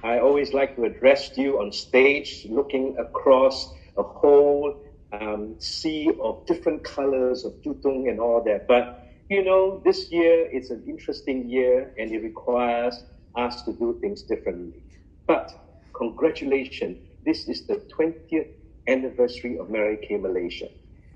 I always like to address you on stage, looking across a whole sea of different colors of Jutung and all that. But, you know, this year is an interesting year and it requires us to do things differently. But congratulations, this is the 20th anniversary of Mary Kay Malaysia.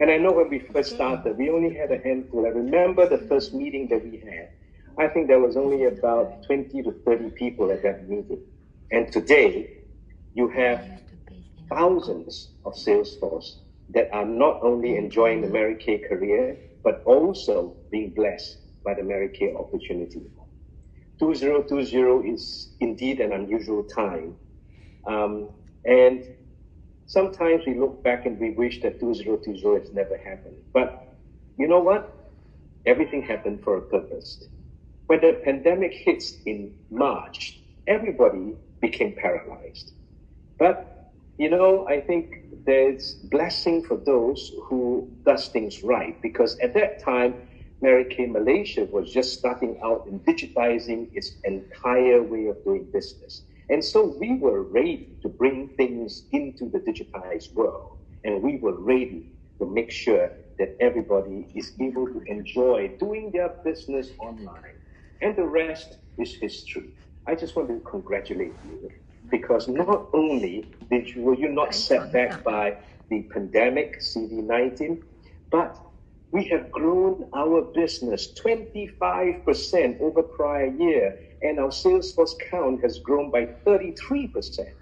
And I know when we first started, we only had a handful. I remember the first meeting that we had. I think there was only about 20 to 30 people at that meeting. And today, you have thousands of sales force that are not only enjoying the Mary Kay career, but also being blessed by the Mary Kay opportunity. 2020 is indeed an unusual time. And sometimes we look back and we wish that 2020 has never happened. But you know what? Everything happened for a purpose. When the pandemic hits in March, everybody became paralyzed. But, you know, I think there's blessing for those who does things right, because at that time, Mary Kay Malaysia was just starting out in digitizing its entire way of doing business. And so we were ready to bring things into the digitized world. And we were ready to make sure that everybody is able to enjoy doing their business online. And the rest is history. I just want to congratulate you, because not only were you not set back by the pandemic, CD19, but we have grown our business 25% over prior year, and our sales force count has grown by 33%.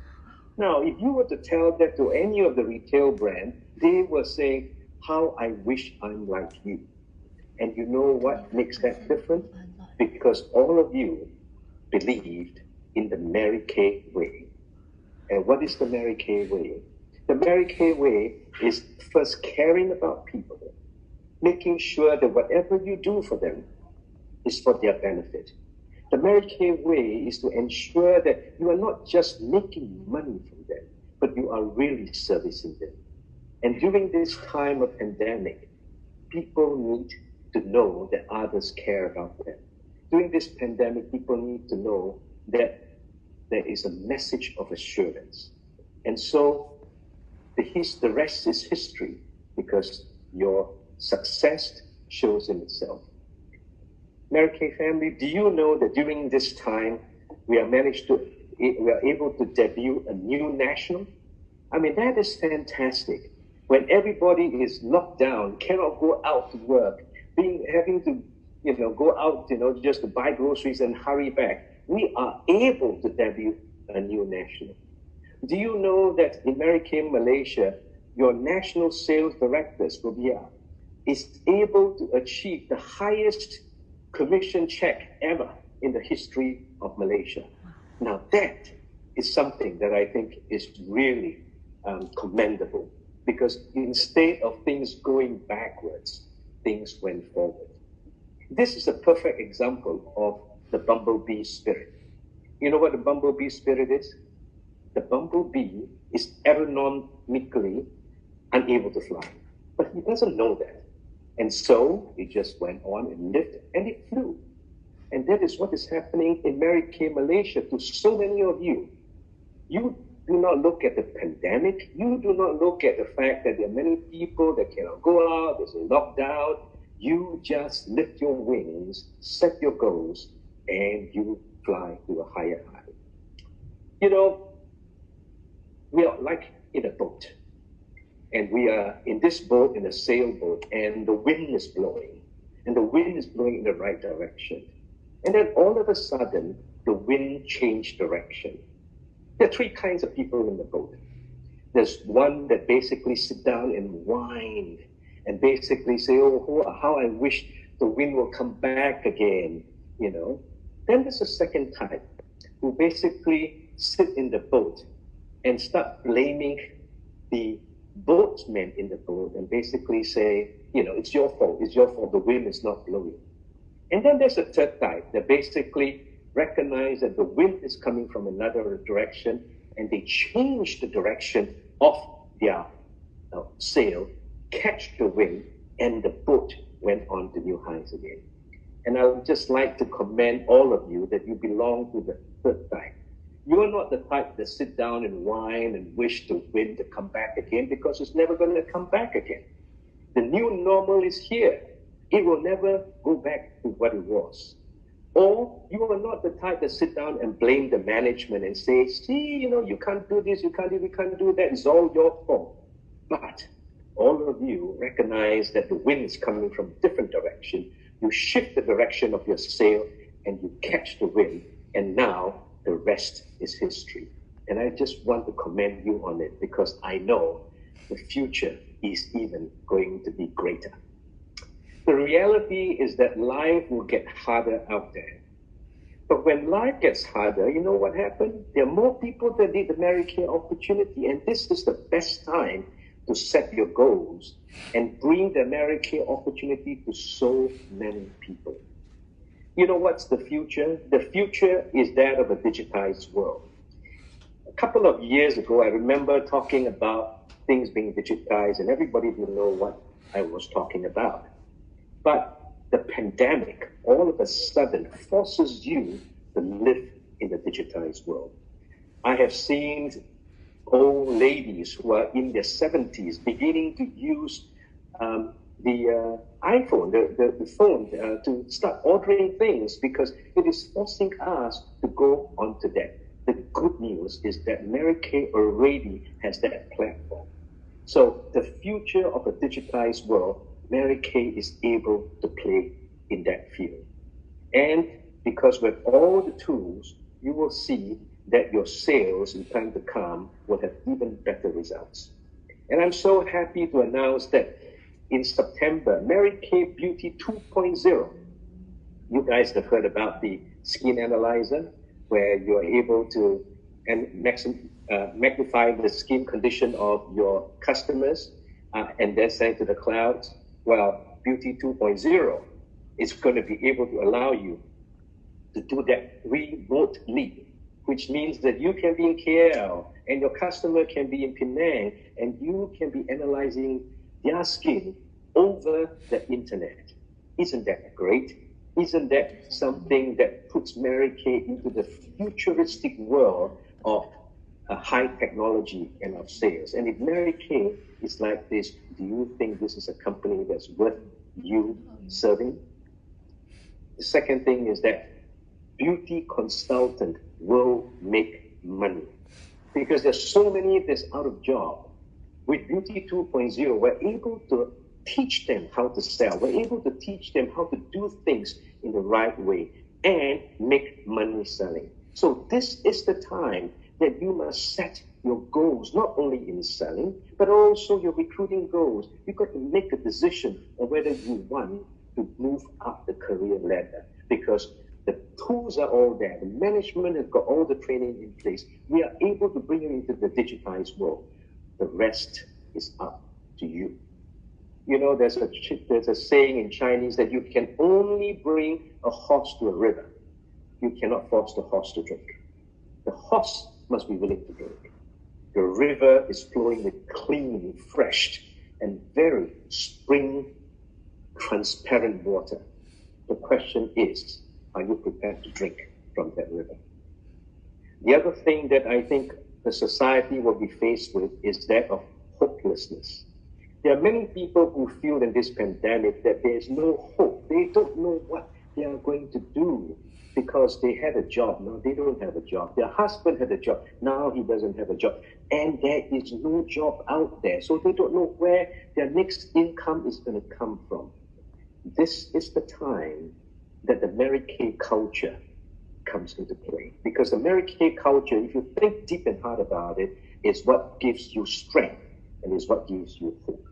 Now, if you were to tell that to any of the retail brand, they will say, how I wish I'm like you. And you know what makes that different? Because all of you believed in the Mary Kay way. And what is the Mary Kay way? The Mary Kay way is first caring about people, making sure that whatever you do for them is for their benefit. The Mary Kay way is to ensure that you are not just making money from them, but you are really servicing them. And during this time of pandemic, people need to know that others care about them. During this pandemic, people need to know that there is a message of assurance. And so the rest is history, because your success shows in itself. Mary Kay family, do you know that during this time, we are able to debut a new national? I mean, that is fantastic. When everybody is locked down, cannot go out to work, having to go out, just to buy groceries and hurry back, we are able to debut a new national. Do you know that in Mary Kay Malaysia, your national sales directors is able to achieve the highest commission check ever in the history of Malaysia? Now that is something that I think is really commendable, because instead of things going backwards, things went forward. This is a perfect example of the bumblebee spirit. You know what the bumblebee spirit is? The bumblebee is aerodynamically unable to fly, but he doesn't know that. And so it just went on and lived, and it flew. And that is what is happening in Mary Kay Malaysia to so many of you. You do not look at the pandemic. You do not look at the fact that there are many people that cannot go out, there's a lockdown. You just lift your wings, set your goals, and you fly to a higher height. You know, we are like in a boat. And we are in this boat, in a sailboat, and the wind is blowing. And the wind is blowing in the right direction. And then all of a sudden, the wind changed direction. There are three kinds of people in the boat. There's one that basically sit down and whine and basically say, oh, how I wish the wind will come back again, Then there's a second type who basically sit in the boat and start blaming the boatmen in the boat and basically say, it's your fault, the wind is not blowing. And then there's a third type that basically recognize that the wind is coming from another direction, and they change the direction of their sail, catch the wind, and the boat went on to new heights again. And I would just like to commend all of you that you belong to the third type. You are not the type that sit down and whine and wish the wind to come back again, because it's never going to come back again. The new normal is here. It will never go back to what it was. Or you are not the type that sit down and blame the management and say, see, you can't do this, you can't do that. It's all your fault. But all of you recognize that the wind is coming from a different direction. You shift the direction of your sail and you catch the wind. And now the rest is history. And I just want to commend you on it, because I know the future is even going to be greater. The reality is that life will get harder out there. But when life gets harder, you know what happened? There are more people that need the Mary Kay opportunity, and this is the best time to set your goals and bring the Mary Kay opportunity to so many people. You know what's the future? The future is that of a digitized world. A couple of years ago, I remember talking about things being digitized, and everybody didn't know what I was talking about. But the pandemic all of a sudden forces you to live in the digitized world. I have seen old ladies who are in their 70s beginning to use the iPhone, the phone, to start ordering things, because it is forcing us to go onto that. The good news is that Mary Kay already has that platform. So the future of a digitized world, Mary Kay is able to play in that field. And because with all the tools, you will see that your sales in time to come will have even better results. And I'm so happy to announce that in September, Mary Kay Beauty 2.0, you guys have heard about the skin analyzer, where you're able to magnify the skin condition of your customers and then send it to the cloud. Well, Beauty 2.0 is going to be able to allow you to do that remotely, which means that you can be in KL and your customer can be in Penang, and you can be analyzing their skin over the internet. Isn't that great? Isn't that something that puts Mary Kay into the futuristic world of high technology and of sales? And if Mary Kay is like this, do you think this is a company that's worth you serving? The second thing is that beauty consultant will make money, because there's so many that's out of job. With Beauty 2.0, we're able to teach them how to sell. We're able to teach them how to do things in the right way and make money selling. So this is the time that you must set your goals, not only in selling, but also your recruiting goals. You've got to make a decision on whether you want to move up the career ladder, because the tools are all there. The management has got all the training in place. We are able to bring you into the digitized world. The rest is up to you. You know, there's a saying in Chinese that you can only bring a horse to a river. You cannot force the horse to drink. The horse must be willing to drink. The river is flowing with clean, fresh, and very spring, transparent water. The question is, are you prepared to drink from that river? The other thing that I think the society will be faced with is that of hopelessness. There are many people who feel in this pandemic that there is no hope. They don't know what they are going to do, because they had a job. Now they don't have a job. Their husband had a job. Now he doesn't have a job. And there is no job out there. So they don't know where their next income is going to come from. This is the time that the Mary Kay culture comes into play. Because the Mary Kay culture, if you think deep and hard about it, is what gives you strength and is what gives you hope.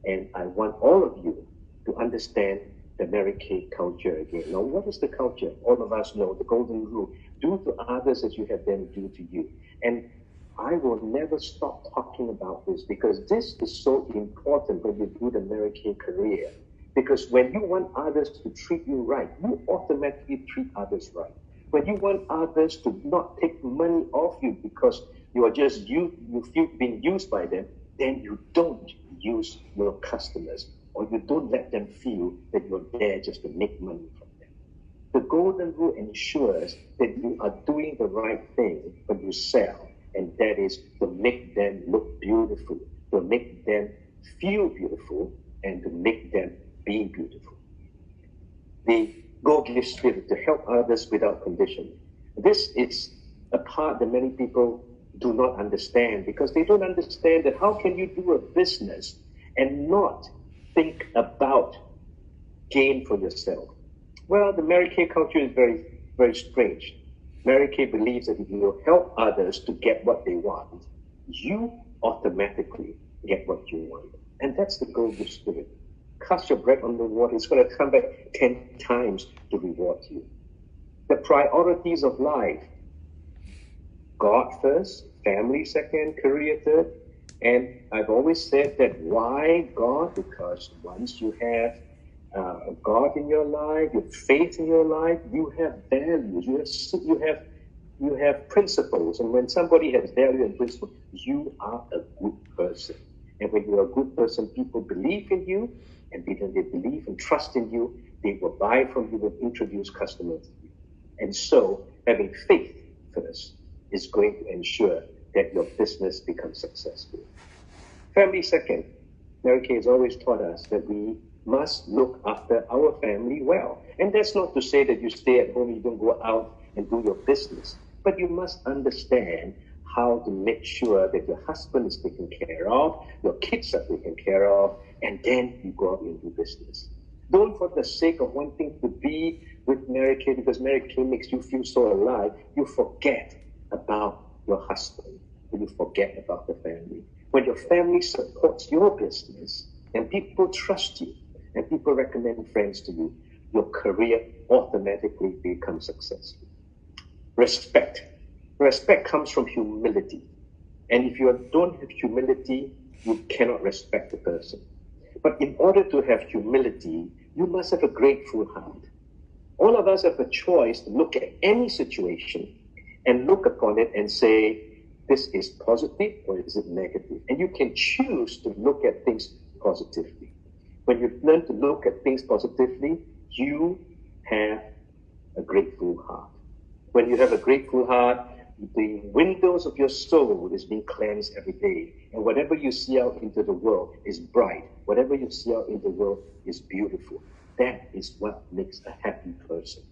And I want all of you to understand the Mary Kay culture again. Now, what is the culture? All of us know the golden rule: do to others as you have them do to you. And I will never stop talking about this, because this is so important when you do the Mary Kay career. Because when you want others to treat you right, you automatically treat others right. When you want others to not take money off you because you are just you feel being used by them, then you don't use your customers, or you don't let them feel that you're there just to make money from them. The golden rule ensures that you are doing the right thing when you sell, and that is to make them look beautiful, to make them feel beautiful, and to make them be beautiful. The go-give spirit, to help others without condition. This is a part that many people do not understand, because they don't understand that how can you do a business and not think about gain for yourself? Well, the Mary Kay culture is very, very strange. Mary Kay believes that if you help others to get what they want, you automatically get what you want. And that's the go-give spirit. Cast your bread on the water, it's going to come back 10 times to reward you. The priorities of life: God first, family second, career third. And I've always said that why God? Because once you have God in your life, you have faith in your life, you have values, you have principles. And when somebody has value and principle, you are a good person. And when you're a good person, people believe in you, and because they believe and trust in you, they will buy from you and introduce customers to you. And so having faith first is going to ensure that your business becomes successful. Family second. Mary Kay has always taught us that we must look after our family well. And that's not to say that you stay at home, you don't go out and do your business. But you must understand how to make sure that your husband is taken care of, your kids are taken care of, and then you go out and do business. Don't, for the sake of wanting to be with Mary Kay, because Mary Kay makes you feel so alive, you forget about your husband, and you forget about the family. When your family supports your business, and people trust you, and people recommend friends to you, your career automatically becomes successful. Respect. Respect comes from humility. And if you don't have humility, you cannot respect the person. But in order to have humility, you must have a grateful heart. All of us have a choice to look at any situation and look upon it and say, this is positive or is it negative? And you can choose to look at things positively. When you learn to look at things positively, you have a grateful heart. When you have a grateful heart, the windows of your soul is being cleansed every day. And whatever you see out into the world is bright. Whatever you see out in the world is beautiful. That is what makes a happy person.